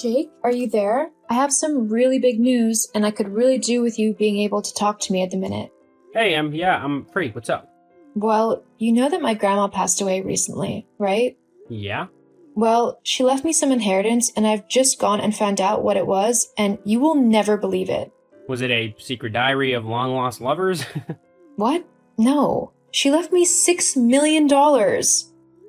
Jake, are you there? I have some really big news, and I could really do with you being able to talk to me at the minute. Hey, I'm free. What's up? Well, you know that my grandma passed away recently, right? Yeah? Well, she left me some inheritance, and I've just gone and found out what it was, and you will never believe it. Was it a secret diary of long lost lovers? What? No. She left me $6 million.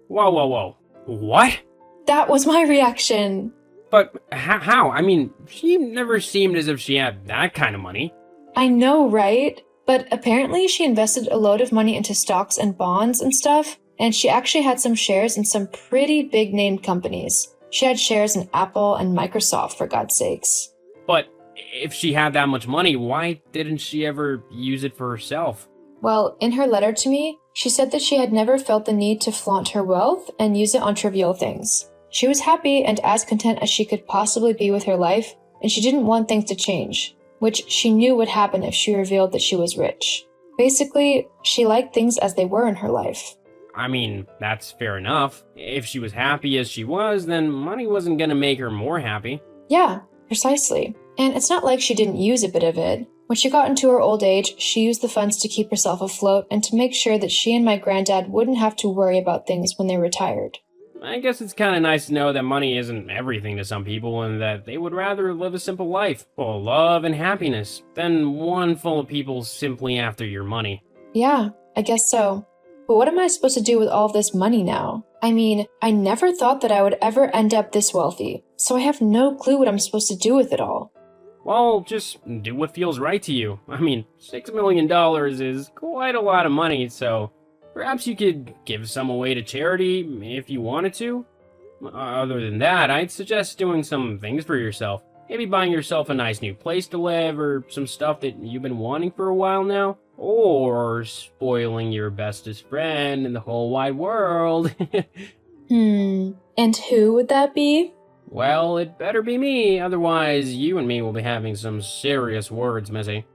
Whoa. What? That was my reaction. But how? I mean, she never seemed as if she had that kind of money. I know, right? But apparently she invested a load of money into stocks and bonds and stuff, and she actually had some shares in some pretty big named companies. She had shares in Apple and Microsoft, for God's sakes. But if she had that much money, why didn't she ever use it for herself? Well, in her letter to me, she said that she had never felt the need to flaunt her wealth and use it on trivial things. She was happy and as content as she could possibly be with her life, and she didn't want things to change, which she knew would happen if she revealed that she was rich. Basically, she liked things as they were in her life. I mean, that's fair enough. If she was happy as she was, then money wasn't gonna make her more happy. Yeah, precisely. And it's not like she didn't use a bit of it. When she got into her old age, she used the funds to keep herself afloat and to make sure that she and my granddad wouldn't have to worry about things when they retired. I guess it's kind of nice to know that money isn't everything to some people and that they would rather live a simple life, full of love and happiness, than one full of people simply after your money. Yeah, I guess so. But what am I supposed to do with all of this money now? I mean, I never thought that I would ever end up this wealthy, so I have no clue what I'm supposed to do with it all. Well, just do what feels right to you. I mean, $6 million is quite a lot of money, so perhaps you could give some away to charity if you wanted to. Other than that, I'd suggest doing some things for yourself. Maybe buying yourself a nice new place to live or some stuff that you've been wanting for a while now. Or spoiling your bestest friend in the whole wide world. And who would that be? Well, it better be me, otherwise you and me will be having some serious words, Missy.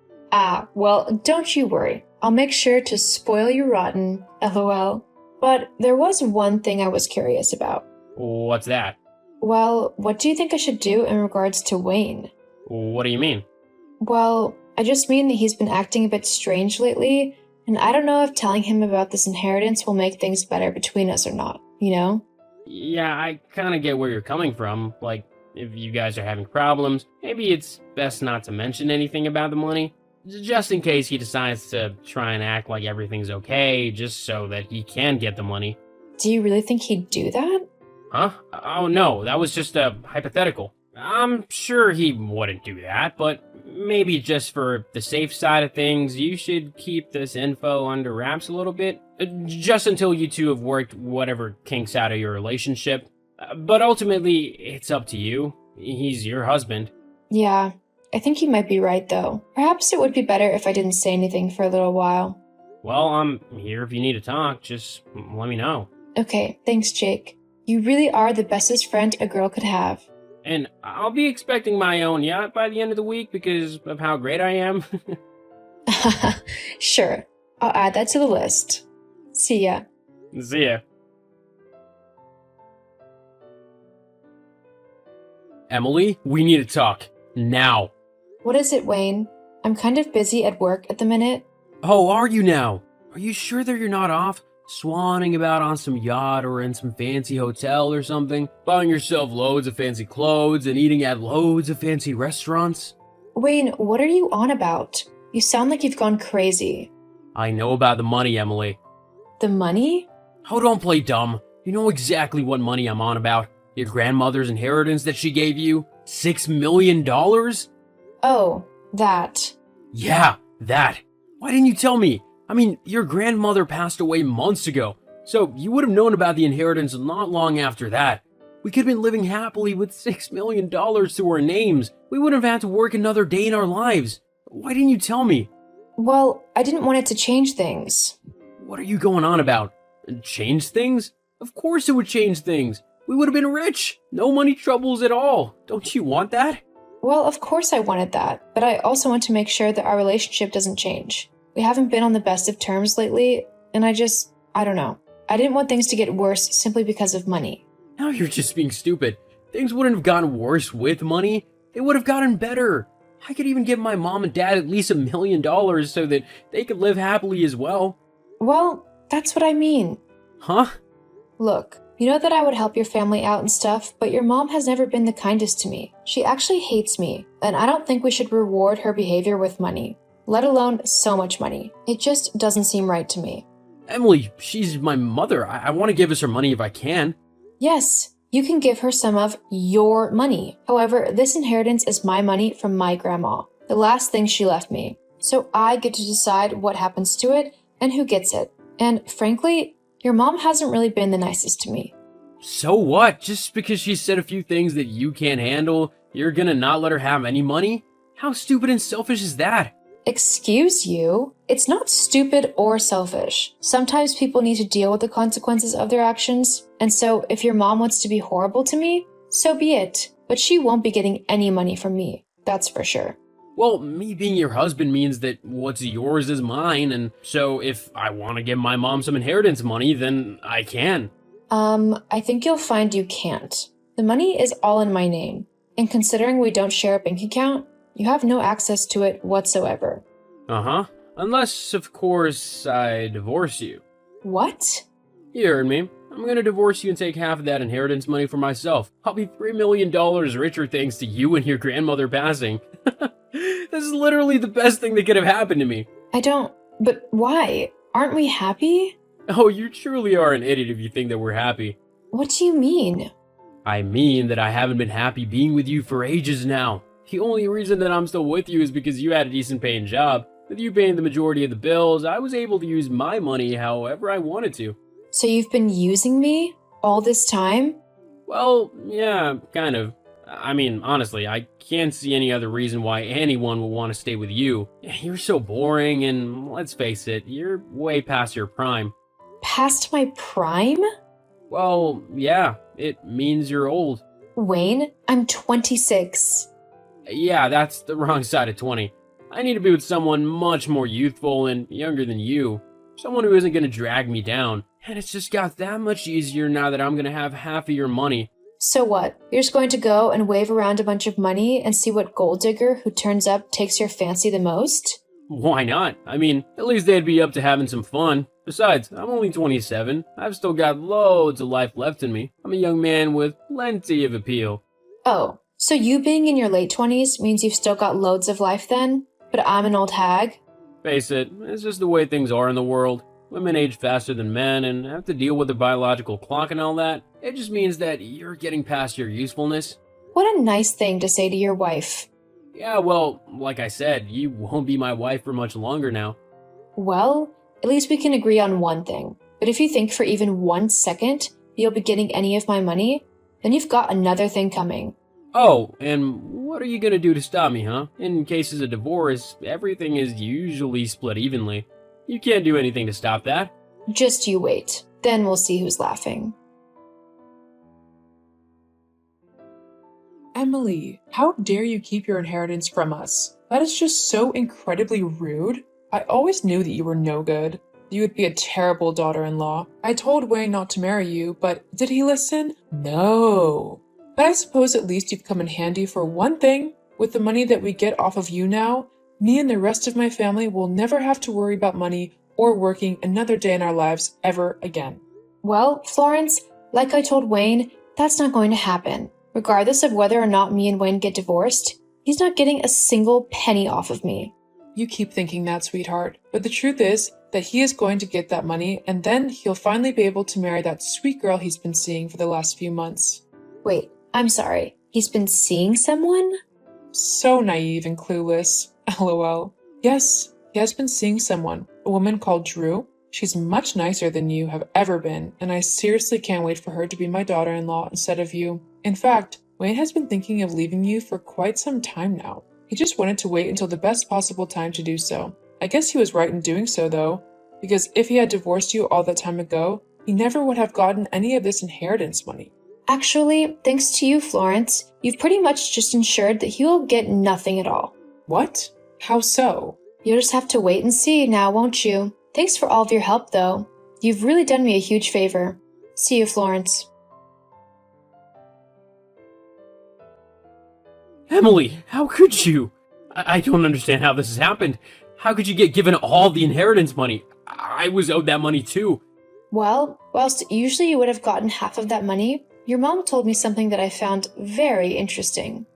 Well, don't you worry. I'll make sure to spoil you rotten, lol. But there was one thing I was curious about. What's that? Well, what do you think I should do in regards to Wayne? What do you mean? Well, I just mean that he's been acting a bit strange lately, and I don't know if telling him about this inheritance will make things better between us or not, you know? Yeah, I kinda get where you're coming from. Like, if you guys are having problems, maybe it's best not to mention anything about the money. Just in case he decides to try and act like everything's okay, just so that he can get the money. Do you really think he'd do that? Huh? Oh no, that was just a hypothetical. I'm sure he wouldn't do that, but maybe just for the safe side of things, you should keep this info under wraps a little bit. Just until you two have worked whatever kinks out of your relationship. But ultimately, it's up to you. He's your husband. Yeah, I think you might be right though. Perhaps it would be better if I didn't say anything for a little while. Well, I'm here if you need to talk. Just let me know. Okay, thanks, Jake. You really are the bestest friend a girl could have. And I'll be expecting my own yacht by the end of the week because of how great I am. Sure, I'll add that to the list. See ya. See ya. Emily, we need to talk. Now. What is it, Wayne? I'm kind of busy at work at the minute. Oh, are you now? Are you sure that you're not off? Swanning about on some yacht or in some fancy hotel or something? Buying yourself loads of fancy clothes and eating at loads of fancy restaurants? Wayne, what are you on about? You sound like you've gone crazy. I know about the money, Emily. The money? Oh, don't play dumb. You know exactly what money I'm on about. Your grandmother's inheritance that she gave you? $6 million? Oh, that. Yeah, that. Why didn't you tell me? I mean, your grandmother passed away months ago, so you would have known about the inheritance not long after that. We could have been living happily with $6 million to our names. We wouldn't have had to work another day in our lives. Why didn't you tell me? Well, I didn't want it to change things. What are you going on about? Change things? Of course it would change things. We would have been rich. No money troubles at all. Don't you want that? Well, of course I wanted that, but I also want to make sure that our relationship doesn't change. We haven't been on the best of terms lately, and I don't know. I didn't want things to get worse simply because of money. Now you're just being stupid. Things wouldn't have gotten worse with money. They would have gotten better. I could even give my mom and dad at least $1 million so that they could live happily as well. Well, that's what I mean. Huh? Look, you know that I would help your family out and stuff, but your mom has never been the kindest to me. She actually hates me, and I don't think we should reward her behavior with money, let alone so much money. It just doesn't seem right to me. Emily, she's my mother. I want to give us her money if I can. Yes, you can give her some of your money. However, this inheritance is my money from my grandma, the last thing she left me. So I get to decide what happens to it and who gets it. And frankly, your mom hasn't really been the nicest to me. So what? Just because she said a few things that you can't handle, you're gonna not let her have any money? How stupid and selfish is that? Excuse you? It's not stupid or selfish. Sometimes people need to deal with the consequences of their actions, and so if your mom wants to be horrible to me, so be it. But she won't be getting any money from me, that's for sure. Well, me being your husband means that what's yours is mine, and so if I want to give my mom some inheritance money, then I can. I think you'll find you can't. The money is all in my name, and considering we don't share a bank account, you have no access to it whatsoever. Uh-huh. Unless, of course, I divorce you. What? You heard me. I'm gonna divorce you and take half of that inheritance money for myself. I'll be $3 million richer thanks to you and your grandmother passing. This is literally the best thing that could have happened to me. But why? Aren't we happy? Oh, you truly are an idiot if you think that we're happy. What do you mean? I mean that I haven't been happy being with you for ages now. The only reason that I'm still with you is because you had a decent paying job. With you paying the majority of the bills, I was able to use my money however I wanted to. So you've been using me all this time? Well, yeah, kind of. I mean, honestly, I can't see any other reason why anyone would want to stay with you. You're so boring, and let's face it, you're way past your prime. Past my prime? Well, yeah, it means you're old. Wayne, I'm 26. Yeah, that's the wrong side of 20. I need to be with someone much more youthful and younger than you. Someone who isn't going to drag me down. And it's just got that much easier now that I'm going to have half of your money. So what? You're just going to go and wave around a bunch of money and see what gold digger who turns up takes your fancy the most? Why not? I mean, at least they'd be up to having some fun. Besides, I'm only 27. I've still got loads of life left in me. I'm a young man with plenty of appeal. Oh, so you being in your late 20s means you've still got loads of life then? But I'm an old hag? Face it, it's just the way things are in the world. Women age faster than men and have to deal with the biological clock and all that. It just means that you're getting past your usefulness. What a nice thing to say to your wife. Yeah, well, like I said, you won't be my wife for much longer now. Well, at least we can agree on one thing. But if you think for even 1 second you'll be getting any of my money, then you've got another thing coming. Oh, and what are you gonna do to stop me, huh? In cases of divorce, everything is usually split evenly. You can't do anything to stop that. Just you wait. Then we'll see who's laughing. Emily, how dare you keep your inheritance from us? That is just so incredibly rude. I always knew that you were no good. You would be a terrible daughter-in-law. I told Wayne not to marry you, but did he listen? No. But I suppose at least you've come in handy for one thing. With the money that we get off of you now, me and the rest of my family will never have to worry about money or working another day in our lives ever again. Well, Florence, like I told Wayne, that's not going to happen. Regardless of whether or not me and Wayne get divorced, he's not getting a single penny off of me. You keep thinking that, sweetheart. But the truth is that he is going to get that money, and then he'll finally be able to marry that sweet girl he's been seeing for the last few months. Wait, I'm sorry. He's been seeing someone? So naive and clueless. LOL. Yes, he has been seeing someone, a woman called Drew. She's much nicer than you have ever been, and I seriously can't wait for her to be my daughter-in-law instead of you. In fact, Wayne has been thinking of leaving you for quite some time now. He just wanted to wait until the best possible time to do so. I guess he was right in doing so, though, because if he had divorced you all that time ago, he never would have gotten any of this inheritance money. Actually, thanks to you, Florence, you've pretty much just ensured that he will get nothing at all. What? How so? You'll just have to wait and see now, won't you? Thanks for all of your help, though. You've really done me a huge favor. See you, Florence. Emily, how could you? I don't understand how this has happened. How could you get given all the inheritance money? I was owed that money too. Well, whilst usually you would have gotten half of that money, your mom told me something that I found very interesting.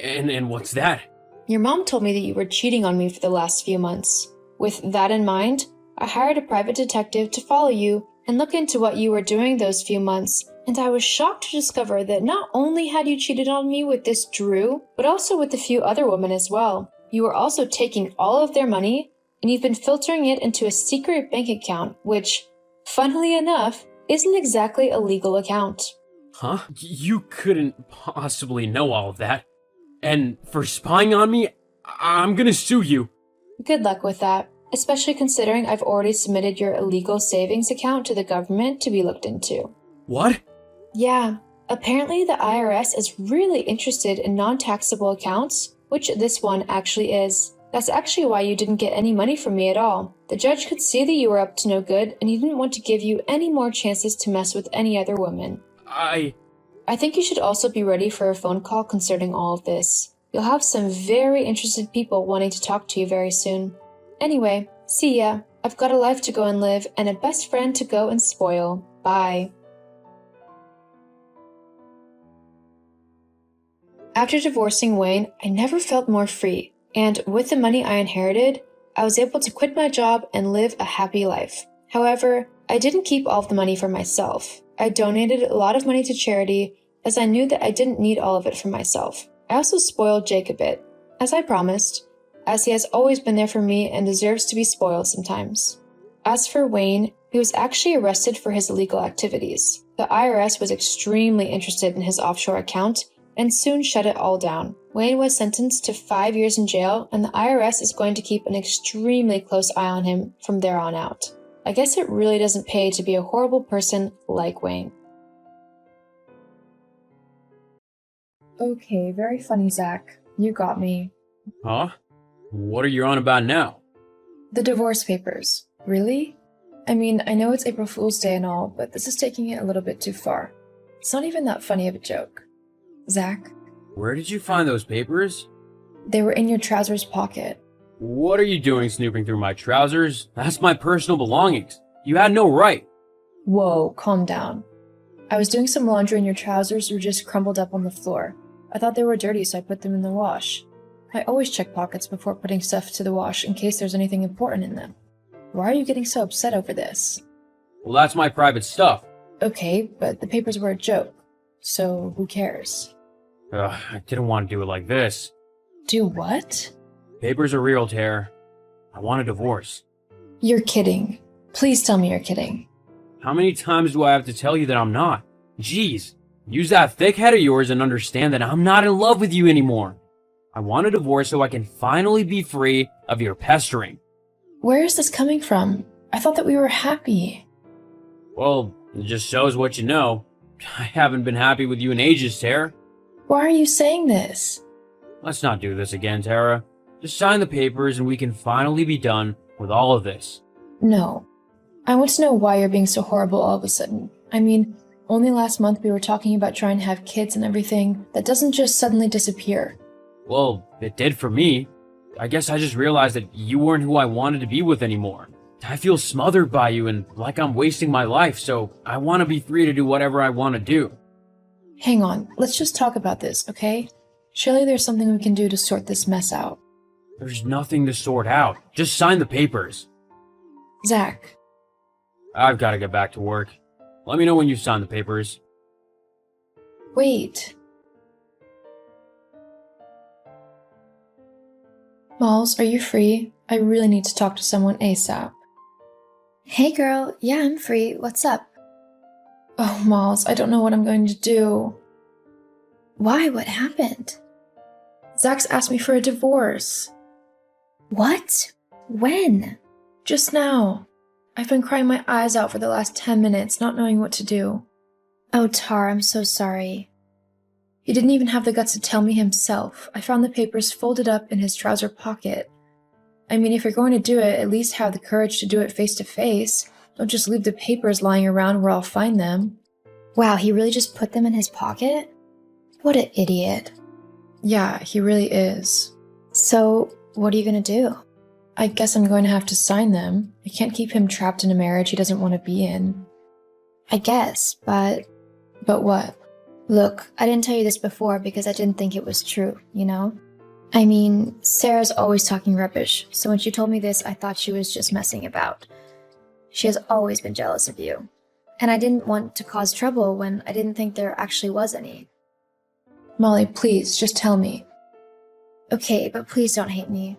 And what's that? Your mom told me that you were cheating on me for the last few months. With that in mind, I hired a private detective to follow you and look into what you were doing those few months, and I was shocked to discover that not only had you cheated on me with this Drew, but also with a few other women as well. You were also taking all of their money, and you've been filtering it into a secret bank account, which, funnily enough, isn't exactly a legal account. Huh? You couldn't possibly know all of that. And for spying on me, I'm gonna sue you. Good luck with that, especially considering I've already submitted your illegal savings account to the government to be looked into. What? Yeah, apparently the IRS is really interested in non-taxable accounts, which this one actually is. That's actually why you didn't get any money from me at all. The judge could see that you were up to no good, and he didn't want to give you any more chances to mess with any other woman. I think you should also be ready for a phone call concerning all of this. You'll have some very interested people wanting to talk to you very soon. Anyway, see ya. I've got a life to go and live, and a best friend to go and spoil. Bye. After divorcing Wayne, I never felt more free, and with the money I inherited, I was able to quit my job and live a happy life. However, I didn't keep all of the money for myself. I donated a lot of money to charity, as I knew that I didn't need all of it for myself. I also spoiled Jake a bit, as I promised, as he has always been there for me and deserves to be spoiled sometimes. As for Wayne, he was actually arrested for his illegal activities. The IRS was extremely interested in his offshore account and soon shut it all down. Wayne was sentenced to 5 years in jail, and the IRS is going to keep an extremely close eye on him from there on out. I guess it really doesn't pay to be a horrible person like Wayne. Okay, very funny, Zach. You got me. Huh? What are you on about now? The divorce papers. Really? I mean, I know it's April Fool's Day and all, but this is taking it a little bit too far. It's not even that funny of a joke. Zach? Where did you find those papers? They were in your trousers pocket. What are you doing snooping through my trousers? That's my personal belongings. You had no right. Whoa, calm down. I was doing some laundry and your trousers were just crumpled up on the floor. I thought they were dirty, so I put them in the wash. I always check pockets before putting stuff to the wash in case there's anything important in them. Why are you getting so upset over this? Well, that's my private stuff. Okay, but the papers were a joke. So who cares? I didn't want to do it like this. Do what? Papers are real, Tara. I want a divorce. You're kidding. Please tell me you're kidding. How many times do I have to tell you that I'm not? Jeez, use that thick head of yours and understand that I'm not in love with you anymore. I want a divorce so I can finally be free of your pestering. Where is this coming from? I thought that we were happy. Well, it just shows what you know. I haven't been happy with you in ages, Tara. Why are you saying this? Let's not do this again, Tara. Just sign the papers and we can finally be done with all of this. No. I want to know why you're being so horrible all of a sudden. I mean, only last month we were talking about trying to have kids and everything. That doesn't just suddenly disappear. Well, it did for me. I guess I just realized that you weren't who I wanted to be with anymore. I feel smothered by you and like I'm wasting my life, so I want to be free to do whatever I want to do. Hang on, let's just talk about this, okay? Surely there's something we can do to sort this mess out. There's nothing to sort out. Just sign the papers. Zach. I've got to get back to work. Let me know when you've signed the papers. Wait. Malls, are you free? I really need to talk to someone ASAP. Hey girl, yeah, I'm free. What's up? Oh, Malls, I don't know what I'm going to do. Why? What happened? Zach's asked me for a divorce. What? When? Just now. I've been crying my eyes out for the last 10 minutes, not knowing what to do. Oh, Tar, I'm so sorry. He didn't even have the guts to tell me himself. I found the papers folded up in his trouser pocket. I mean, if you're going to do it, at least have the courage to do it face to face. Don't just leave the papers lying around where I'll find them. Wow, he really just put them in his pocket? What an idiot. Yeah, he really is. So, what are you gonna do? I guess I'm going to have to sign them. I can't keep him trapped in a marriage he doesn't want to be in. I guess, but But what? look, I didn't tell you this before because I didn't think it was true, you know? I mean, Sarah's always talking rubbish, so when she told me this, I thought she was just messing about. She has always been jealous of you. And I didn't want to cause trouble when I didn't think there actually was any. Molly, please, just tell me. Okay, but please don't hate me.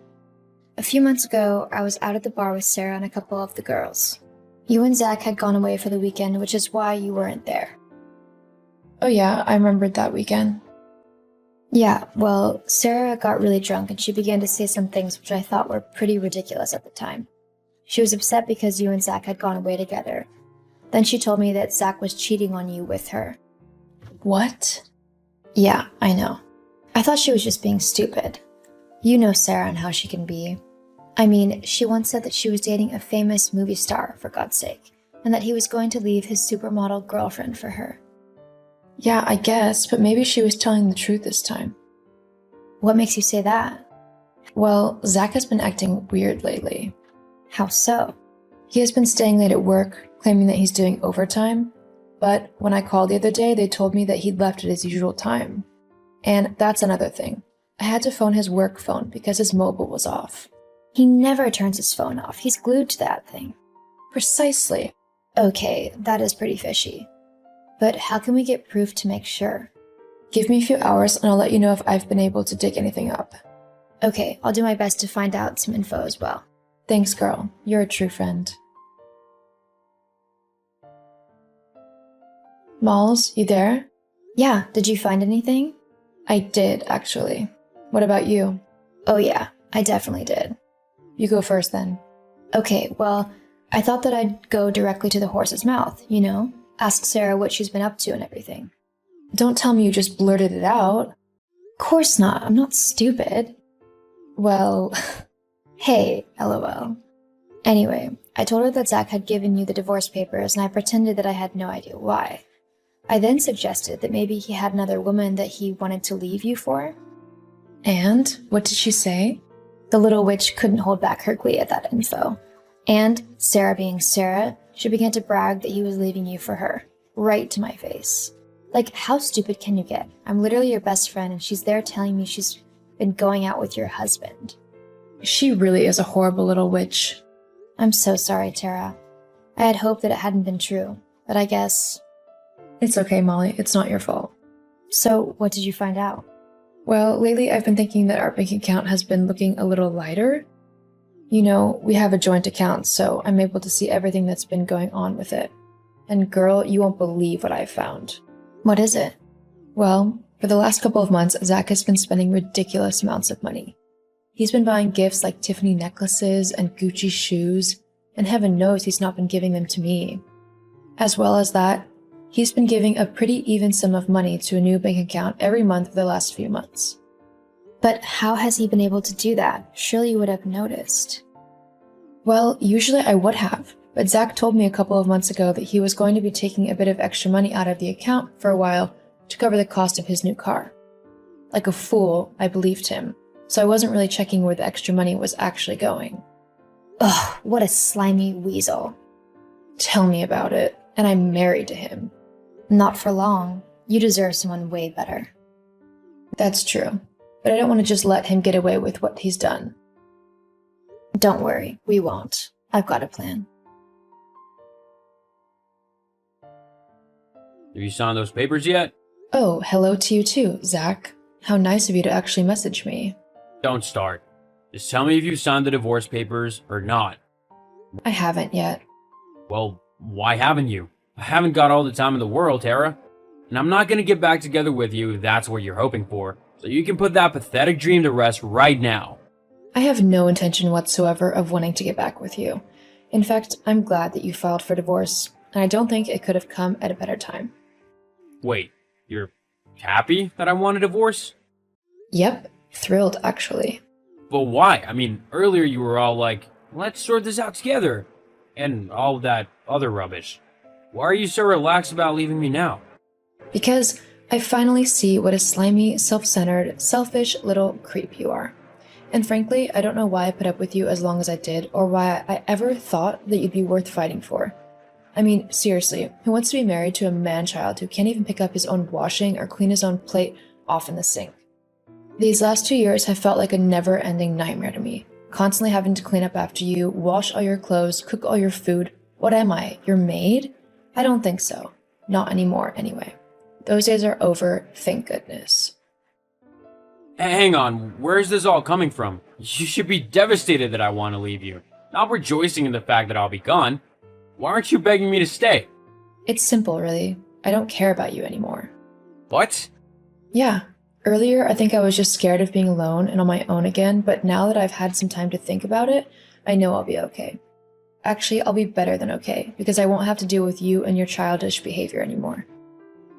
A few months ago, I was out at the bar with Sarah and a couple of the girls. You and Zach had gone away for the weekend, which is why you weren't there. Oh yeah, I remembered that weekend. Yeah, well, Sarah got really drunk and she began to say some things which I thought were pretty ridiculous at the time. She was upset because you and Zach had gone away together. Then she told me that Zach was cheating on you with her. What? Yeah, I know. I thought she was just being stupid. You know Sarah and how she can be. I mean, she once said that she was dating a famous movie star, for God's sake, and that he was going to leave his supermodel girlfriend for her. Yeah, I guess, but maybe she was telling the truth this time. What makes you say that? Well, Zach has been acting weird lately. How so? He has been staying late at work, claiming that he's doing overtime, but when I called the other day, they told me that he'd left at his usual time. And that's another thing. I had to phone his work phone because his mobile was off. He never turns his phone off. He's glued to that thing. Precisely. Okay, that is pretty fishy. But how can we get proof to make sure? Give me a few hours and I'll let you know if I've been able to dig anything up. Okay, I'll do my best to find out some info as well. Thanks, girl. You're a true friend. Malls, you there? Yeah, did you find anything? I did, actually. What about you? Oh yeah, I definitely did. You go first then. Okay, well, I thought that I'd go directly to the horse's mouth, you know? Ask Sarah what she's been up to and everything. Don't tell me you just blurted it out. Of course not, I'm not stupid. Well, Hey, lol. Anyway, I told her that Zach had given you the divorce papers and I pretended that I had no idea why. I then suggested that maybe he had another woman that he wanted to leave you for. and? What did she say? The little witch couldn't hold back her glee at that info. And, Sarah being Sarah, she began to brag that he was leaving you for her. Right to my face. Like, how stupid can you get? I'm literally your best friend and she's there telling me she's been going out with your husband. She really is a horrible little witch. I'm so sorry, Tara. I had hoped that it hadn't been true, but I guess... It's okay, Molly. It's not your fault. So, what did you find out? Well, lately I've been thinking that our bank account has been looking a little lighter. You know, we have a joint account, so I'm able to see everything that's been going on with it. And girl, you won't believe what I've found. What is it? Well, for the last couple of months, Zach has been spending ridiculous amounts of money. He's been buying gifts like Tiffany necklaces and Gucci shoes, and heaven knows he's not been giving them to me. As well as that, he's been giving a pretty even sum of money to a new bank account every month for the last few months. But how has he been able to do that? Surely you would have noticed. Well, usually I would have, but Zach told me a couple of months ago that he was going to be taking a bit of extra money out of the account for a while to cover the cost of his new car. Like a fool, I believed him, so I wasn't really checking where the extra money was actually going. Ugh, what a slimy weasel. Tell me about it, and I'm married to him. Not for long. You deserve someone way better. That's true, but I don't want to just let him get away with what he's done. Don't worry, we won't. I've got a plan. Have you signed those papers yet? Oh, hello to you too, Zach. How nice of you to actually message me. Don't start. Just tell me if you signed the divorce papers or not. I haven't yet. Well, why haven't you? I haven't got all the time in the world, Tara. And I'm not gonna get back together with you if that's what you're hoping for. So you can put that pathetic dream to rest right now. I have no intention whatsoever of wanting to get back with you. In fact, I'm glad that you filed for divorce, and I don't think it could have come at a better time. Wait, you're happy that I want a divorce? Yep, thrilled actually. But why? I mean, earlier you were all like, let's sort this out together. And all that other rubbish. Why are you so relaxed about leaving me now? Because I finally see what a slimy, self-centered, selfish little creep you are. And frankly, I don't know why I put up with you as long as I did, or why I ever thought that you'd be worth fighting for. I mean, seriously, who wants to be married to a man-child who can't even pick up his own washing or clean his own plate off in the sink? These last 2 years have felt like a never-ending nightmare to me. Constantly having to clean up after you, wash all your clothes, cook all your food. What am I, your maid? I don't think so. Not anymore, anyway. Those days are over, thank goodness. Hang on, where's this all coming from? You should be devastated that I want to leave you, not rejoicing in the fact that I'll be gone. Why aren't you begging me to stay? It's simple, really. I don't care about you anymore. What? Yeah. Earlier, I think I was just scared of being alone and on my own again, but now that I've had some time to think about it, I know I'll be okay. Actually, I'll be better than okay, because I won't have to deal with you and your childish behavior anymore.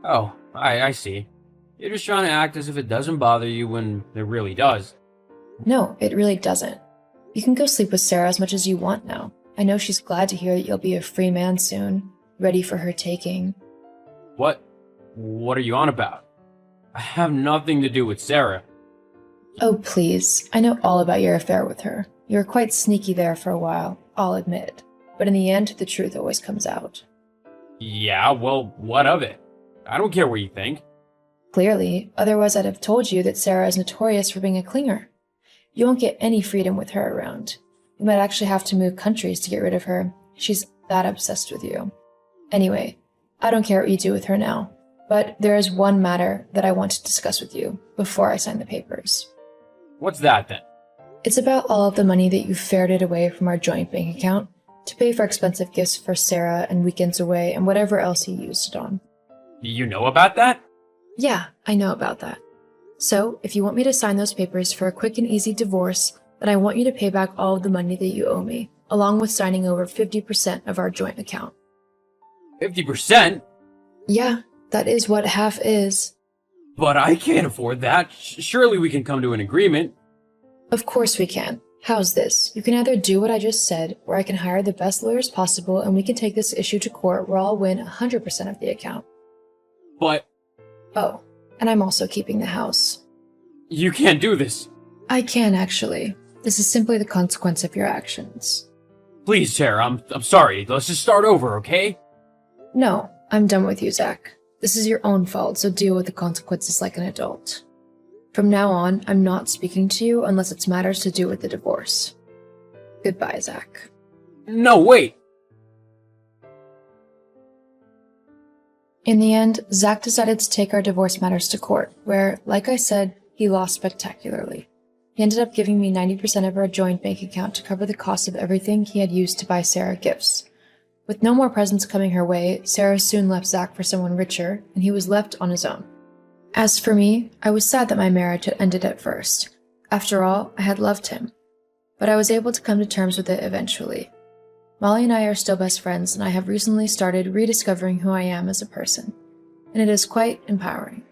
Oh, I see. You're just trying to act as if it doesn't bother you when it really does. No, it really doesn't. You can go sleep with Sarah as much as you want now. I know she's glad to hear that you'll be a free man soon, ready for her taking. What are you on about? I have nothing to do with Sarah. Oh, please. I know all about your affair with her. You were quite sneaky there for a while, I'll admit. But in the end, the truth always comes out. Yeah, well, what of it? I don't care what you think. Clearly, otherwise I'd have told you that Sarah is notorious for being a clinger. You won't get any freedom with her around. You might actually have to move countries to get rid of her. She's that obsessed with you. Anyway, I don't care what you do with her now. But there is one matter that I want to discuss with you before I sign the papers. What's that then? It's about all of the money that you ferreted away from our joint bank account to pay for expensive gifts for Sarah and weekends away and whatever else you used it on. You know about that? Yeah, I know about that. So, if you want me to sign those papers for a quick and easy divorce, then I want you to pay back all of the money that you owe me, along with signing over 50% of our joint account. 50%? Yeah, that is what half is. But I can't afford that. Surely we can come to an agreement. Of course we can. How's this? You can either do what I just said, or I can hire the best lawyers possible and we can take this issue to court where I'll win 100% of the account. But Oh, and I'm also keeping the house. you can't do this. I can, actually. This is simply the consequence of your actions. Please, Sarah, I'm sorry. Let's just start over, okay? No, I'm done with you, Zach. This is your own fault, so deal with the consequences like an adult. From now on, I'm not speaking to you unless it's matters to do with the divorce. Goodbye, Zach. No, wait. In the end, Zach decided to take our divorce matters to court, where, like I said, he lost spectacularly. He ended up giving me 90% of our joint bank account to cover the cost of everything he had used to buy Sarah gifts. With no more presents coming her way, Sarah soon left Zach for someone richer, and he was left on his own. As for me, I was sad that my marriage had ended at first. After all, I had loved him. But I was able to come to terms with it eventually. Molly and I are still best friends, and I have recently started rediscovering who I am as a person. And it is quite empowering.